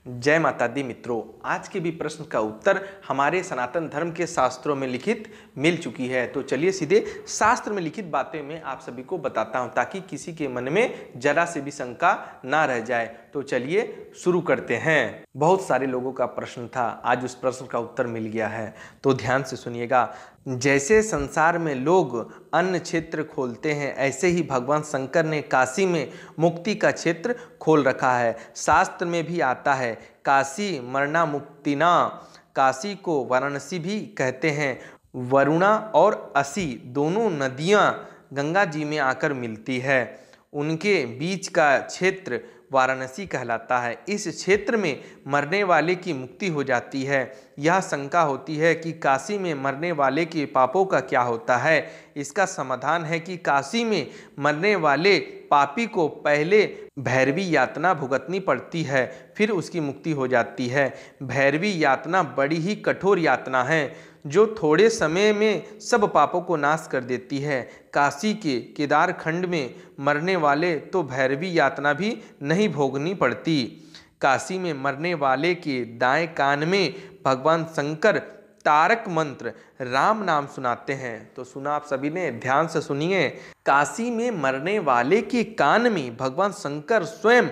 जय माता दी मित्रों, आज के भी प्रश्न का उत्तर हमारे सनातन धर्म के शास्त्रों में लिखित मिल चुकी है। तो चलिए सीधे शास्त्र में लिखित बातें मैं आप सभी को बताता हूं ताकि किसी के मन में जरा से भी शंका ना रह जाए। तो चलिए शुरू करते हैं। बहुत सारे लोगों का प्रश्न था, आज उस प्रश्न का उत्तर मिल गया है। तो ध्यान से सुनिएगा। जैसे संसार में लोग अन्य क्षेत्र खोलते हैं, ऐसे ही भगवान शंकर ने काशी में मुक्ति का क्षेत्र खोल रखा है। शास्त्र में भी आता है, काशी मरना मुक्तिना। काशी को वाराणसी भी कहते हैं। वरुणा और असी दोनों नदियां गंगा जी में आकर मिलती है, उनके बीच का क्षेत्र वाराणसी कहलाता है। इस क्षेत्र में मरने वाले की मुक्ति हो जाती है। यह शंका होती है कि काशी में मरने वाले के पापों का क्या होता है। इसका समाधान है कि काशी में मरने वाले पापी को पहले भैरवी यातना भुगतनी पड़ती है, फिर उसकी मुक्ति हो जाती है। भैरवी यातना बड़ी ही कठोर यातना है जो थोड़े समय में सब पापों को नाश कर देती है। काशी के केदार खंड में मरने वाले तो भैरवी यातना भी नहीं भोगनी पड़ती। काशी में मरने वाले के दाएं कान में भगवान शंकर तारक मंत्र राम नाम सुनाते हैं। तो सुना आप सभी ने, ध्यान से सुनिए। काशी में मरने वाले के कान में भगवान शंकर स्वयं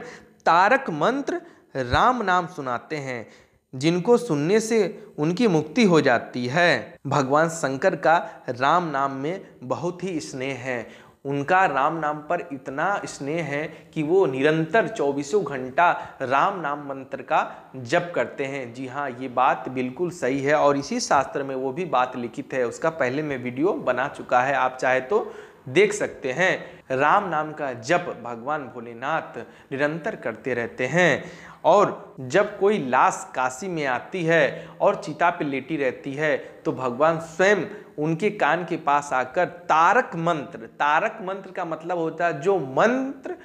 तारक मंत्र राम नाम सुनाते हैं, जिनको सुनने से उनकी मुक्ति हो जाती है। भगवान शंकर का राम नाम में बहुत ही स्नेह है। उनका राम नाम पर इतना स्नेह है कि वो निरंतर 24 घंटा राम नाम मंत्र का जप करते हैं। जी हाँ, ये बात बिल्कुल सही है और इसी शास्त्र में वो भी बात लिखित है। उसका पहले मैं वीडियो बना चुका है, आप चाहे तो देख सकते हैं। राम नाम का जप भगवान भोलेनाथ निरंतर करते रहते हैं। और जब कोई लाश काशी में आती है और चिता पे लेटी रहती है तो भगवान स्वयं उनके कान के पास आकर तारक मंत्र का मतलब होता है जो मंत्र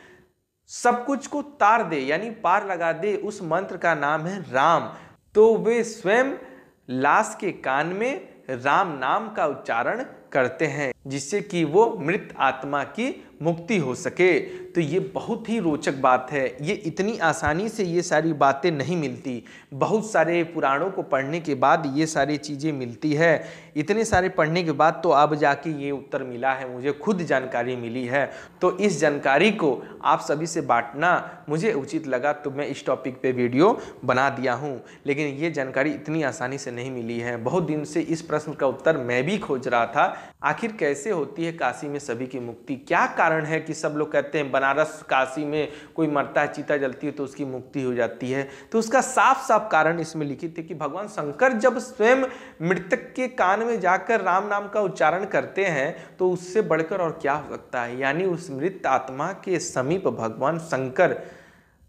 सब कुछ को तार दे, यानी पार लगा दे, उस मंत्र का नाम है राम। तो वे स्वयं लाश के कान में राम नाम का उच्चारण करते हैं जिससे कि वो मृत आत्मा की मुक्ति हो सके। तो ये बहुत ही रोचक बात है। ये इतनी आसानी से ये सारी बातें नहीं मिलती। बहुत सारे पुराणों को पढ़ने के बाद ये सारी चीज़ें मिलती है। इतने सारे पढ़ने के बाद तो अब जाके ये उत्तर मिला है, मुझे खुद जानकारी मिली है। तो इस जानकारी को आप सभी से बांटना मुझे उचित लगा, तो मैं इस टॉपिक पे वीडियो बना दिया हूँ। लेकिन ये जानकारी इतनी आसानी से नहीं मिली है। बहुत दिन से इस प्रश्न का उत्तर मैं भी खोज रहा था। आखिर कैसे होती है काशी में सभी की मुक्ति? क्या कारण है कि सब लोग कहते हैं बनारस काशी में कोई मरता है, चिता जलती है तो उसकी मुक्ति हो जाती है? तो उसका साफ साफ कारण इसमें लिखित है कि भगवान शंकर जब स्वयं मृतक के कान में जाकर राम नाम का उच्चारण करते हैं तो उससे बढ़कर और क्या हो सकता है। यानी उस मृत आत्मा के समीप भगवान शंकर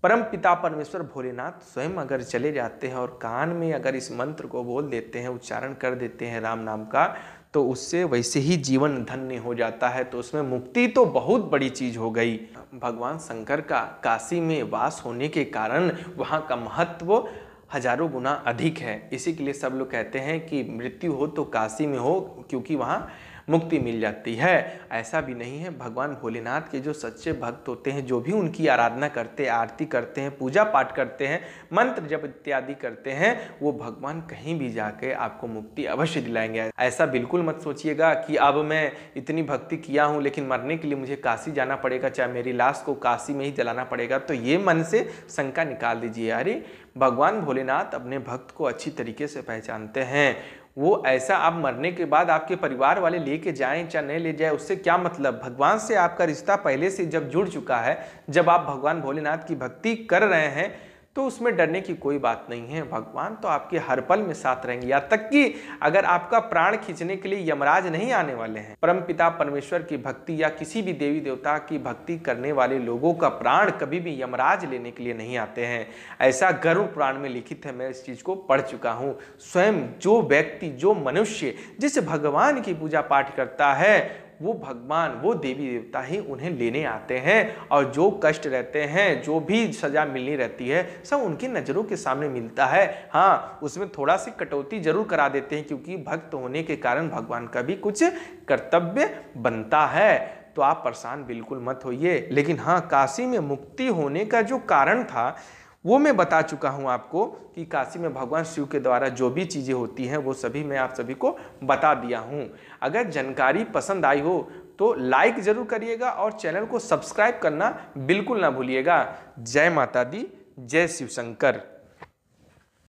परम पिता परमेश्वर भोलेनाथ स्वयं अगर चले जाते हैं और कान में अगर इस मंत्र को बोल देते हैं, उच्चारण कर देते हैं राम नाम का, तो उससे वैसे ही जीवन धन्य हो जाता है। तो उसमें मुक्ति तो बहुत बड़ी चीज हो गई। भगवान शंकर का काशी में वास होने के कारण वहाँ का महत्व हजारों गुना अधिक है। इसी के लिए सब लोग कहते हैं कि मृत्यु हो तो काशी में हो, क्योंकि वहाँ मुक्ति मिल जाती है। ऐसा भी नहीं है। भगवान भोलेनाथ के जो सच्चे भक्त होते हैं, जो भी उनकी आराधना करते हैं, आरती करते हैं, पूजा पाठ करते हैं, मंत्र जप इत्यादि करते हैं, वो भगवान कहीं भी जाके आपको मुक्ति अवश्य दिलाएंगे। ऐसा बिल्कुल मत सोचिएगा कि अब मैं इतनी भक्ति किया हूँ लेकिन मरने के लिए मुझे काशी जाना पड़ेगा, चाहे मेरी लाश को काशी में ही जलाना पड़ेगा। तो ये मन से शंका निकाल दीजिए। अरे भगवान भोलेनाथ अपने भक्त को अच्छी तरीके से पहचानते हैं। वो ऐसा आप मरने के बाद आपके परिवार वाले लेके जाएं चाहे नहीं ले जाए, उससे क्या मतलब। भगवान से आपका रिश्ता पहले से जब जुड़ चुका है, जब आप भगवान भोलेनाथ की भक्ति कर रहे हैं, तो उसमें डरने की कोई बात नहीं है। भगवान तो आपके हर पल में साथ रहेंगे। यहाँ तक कि अगर आपका प्राण खींचने के लिए यमराज नहीं आने वाले हैं। परम पिता परमेश्वर की भक्ति या किसी भी देवी देवता की भक्ति करने वाले लोगों का प्राण कभी भी यमराज लेने के लिए नहीं आते हैं। ऐसा गरुड़ पुराण में लिखित है, मैं इस चीज को पढ़ चुका हूँ। स्वयं जो व्यक्ति, जो मनुष्य जिस भगवान की पूजा पाठ करता है, वो भगवान, वो देवी देवता ही उन्हें लेने आते हैं। और जो कष्ट रहते हैं, जो भी सजा मिलनी रहती है, सब उनकी नज़रों के सामने मिलता है। हाँ, उसमें थोड़ा सी कटौती जरूर करा देते हैं, क्योंकि भक्त होने के कारण भगवान का भी कुछ कर्तव्य बनता है। तो आप परेशान बिल्कुल मत होइए। लेकिन हाँ, काशी में मुक्ति होने का जो कारण था वो मैं बता चुका हूँ आपको कि काशी में भगवान शिव के द्वारा जो भी चीज़ें होती हैं वो सभी मैं आप सभी को बता दिया हूँ। अगर जानकारी पसंद आई हो तो लाइक ज़रूर करिएगा और चैनल को सब्सक्राइब करना बिल्कुल ना भूलिएगा। जय माता दी, जय शिव शंकर।